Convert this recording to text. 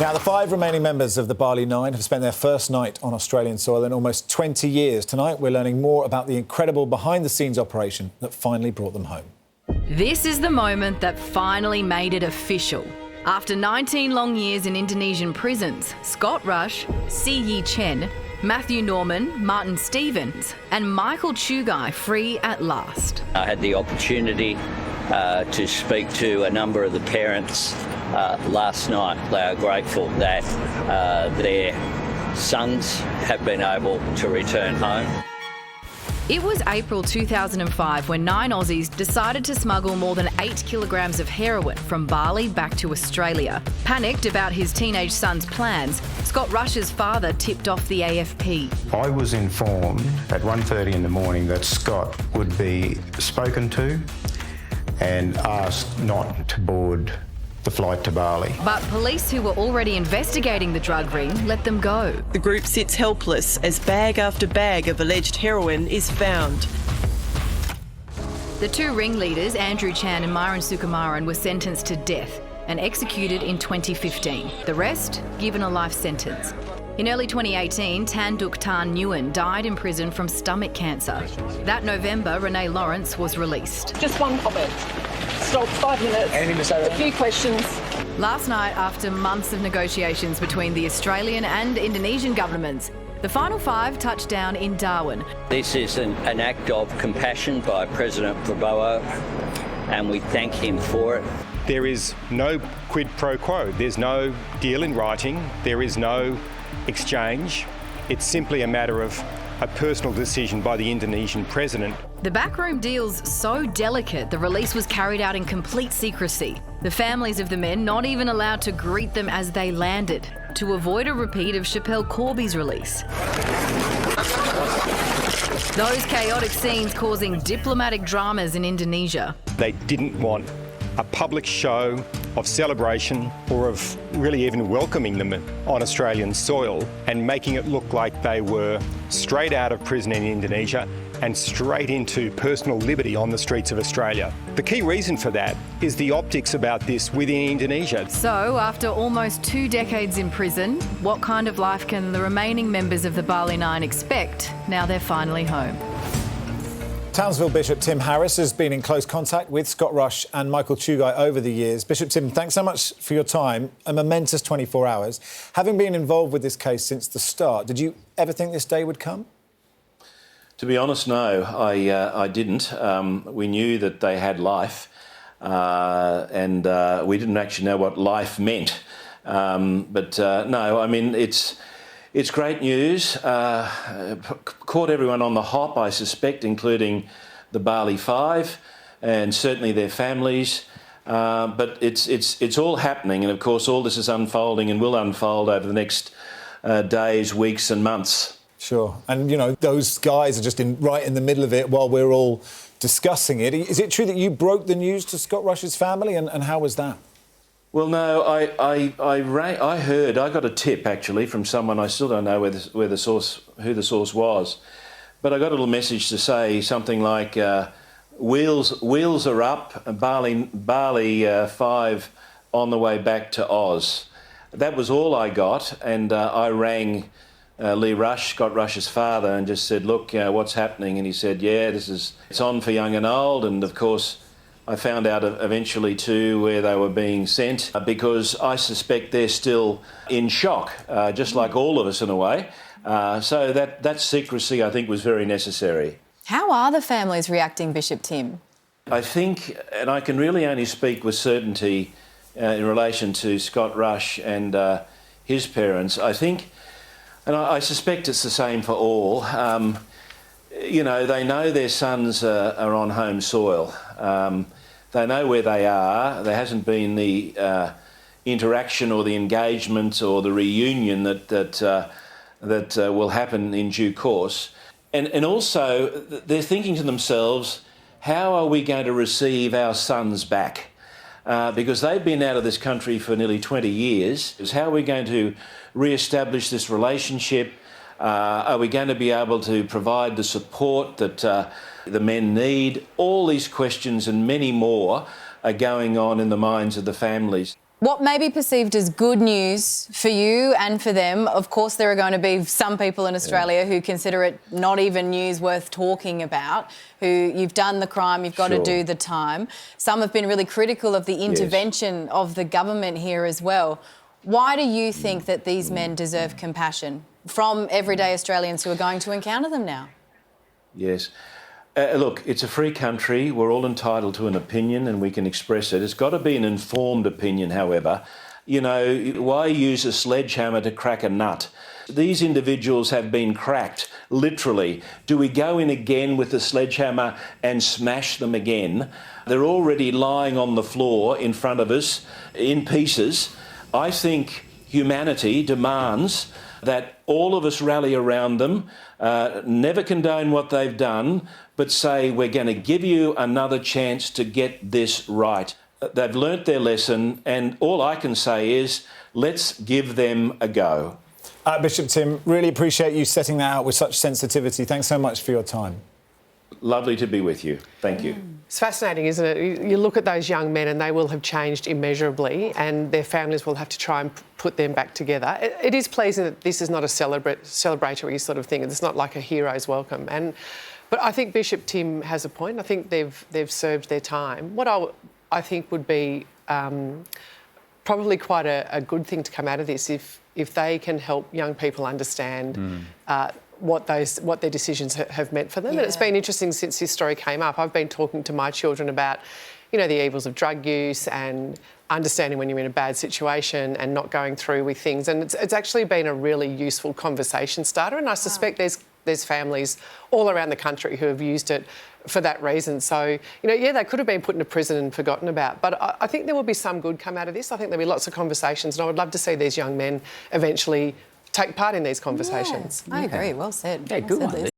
Now, the 5 remaining members of the Bali Nine have spent their first night on Australian soil in almost 20 years. Tonight, we're learning more about the incredible behind-the-scenes operation that finally brought them home. This is the moment that finally made it official. After 19 long years in Indonesian prisons, Scott Rush, Si Yi Chen, Matthew Norman, Martin Stevens and Michael Chugai free at last. I had the opportunity to speak to a number of the parents last night. They are grateful that their sons have been able to return home. It was April 2005 when 9 Aussies decided to smuggle more than 8 kilograms of heroin from Bali back to Australia. Panicked about his teenage son's plans, Scott Rush's father tipped off the AFP. I was informed at 1:30 in the morning that Scott would be spoken to and asked not to board the flight to Bali. But police who were already investigating the drug ring let them go. The group sits helpless as bag after bag of alleged heroin is found. The 2 ringleaders, Andrew Chan and Myron Sukumaran, were sentenced to death and executed in 2015. The rest given a life sentence. In early 2018, Tan Duc Tan Nguyen died in prison from stomach cancer. That November, Renee Lawrence was released. Just one comment. Stop, 5 minutes. Anything to say? A few questions. Last night, after months of negotiations between the Australian and Indonesian governments, the final 5 touched down in Darwin. This is an act of compassion by President Prabowo, and we thank him for it. There is no quid pro quo. There's no deal in writing. There is no exchange. It's simply a matter of a personal decision by the Indonesian president. The backroom deal's so delicate, the release was carried out in complete secrecy. The families of the men not even allowed to greet them as they landed, to avoid a repeat of Schapelle Corby's release. Those chaotic scenes causing diplomatic dramas in Indonesia. They didn't want a public show of celebration or of really even welcoming them on Australian soil and making it look like they were straight out of prison in Indonesia and straight into personal liberty on the streets of Australia. The key reason for that is the optics about this within Indonesia. So, after almost 2 decades in prison, what kind of life can the remaining members of the Bali Nine expect now they're finally home? Townsville Bishop Tim Harris has been in close contact with Scott Rush and Michael Chugai over the years. Bishop Tim, thanks so much for your time. A momentous 24 hours. Having been involved with this case since the start, did you ever think this day would come? To be honest, no, I didn't. We knew that they had life, and we didn't actually know what life meant. No, I mean, it's great news. Caught everyone on the hop, I suspect, including the Bali 5 and certainly their families. But it's all happening, and of course all this is unfolding and will unfold over the next days, weeks and months. Sure. And, you know, those guys are just right in the middle of it while we're all discussing it. Is it true that you broke the news to Scott Rush's family, and how was that? Well, no, I heard, I got a tip actually from someone. I still don't know who the source was, but I got a little message to say something like, wheels are up, Bali 5 on the way back to Oz. That was all I got, and I rang Lee Rush, Scott Rush's father, and just said, look, what's happening? And he said, yeah, it's on for young and old. And of course, I found out eventually too where they were being sent, because I suspect they're still in shock, just like all of us in a way. So that secrecy, I think, was very necessary. How are the families reacting, Bishop Tim? I think, and I can really only speak with certainty in relation to Scott Rush and his parents, I think, and I suspect it's the same for all, you know, they know their sons are on home soil. They know where they are. There hasn't been the interaction or the engagement or the reunion that will happen in due course. And also, they're thinking to themselves, how are we going to receive our sons back? Because they've been out of this country for nearly 20 years. How are we going to re-establish this relationship? Are we going to be able to provide the support that the men need? All these questions and many more are going on in the minds of the families. What may be perceived as good news for you and for them, of course there are going to be some people in Australia who consider it not even news worth talking about, who you've done the crime, you've got to do the time. Some have been really critical of the intervention of the government here as well. Why do you think that these men deserve compassion from everyday Australians who are going to encounter them now? Yes. Look, it's a free country. We're all entitled to an opinion and we can express it. It's got to be an informed opinion, however. You know, why use a sledgehammer to crack a nut? These individuals have been cracked, literally. Do we go in again with the sledgehammer and smash them again? They're already lying on the floor in front of us in pieces. I think humanity demands that all of us rally around them, never condone what they've done, but say we're going to give you another chance to get this right. They've learnt their lesson, and all I can say is let's give them a go. Bishop Tim, really appreciate you setting that out with such sensitivity. Thanks so much for your time. Lovely to be with you. Thank you. It's fascinating, isn't it? You look at those young men and they will have changed immeasurably, and their families will have to try and put them back together. It is pleasing that this is not a celebratory sort of thing. It's not like a hero's welcome. But I think Bishop Tim has a point. I think they've served their time. What I think would be probably quite a good thing to come out of this if they can help young people understand what their decisions have meant for them. And it's been interesting since this story came up. I've been talking to my children about, you know, the evils of drug use and understanding when you're in a bad situation and not going through with things. And it's actually been a really useful conversation starter. And I suspect there's families all around the country who have used it for that reason. So, you know, yeah, they could have been put into prison and forgotten about. But I think there will be some good come out of this. I think there'll be lots of conversations, and I would love to see these young men eventually take part in these conversations. I agree. Well said. Yeah, good one.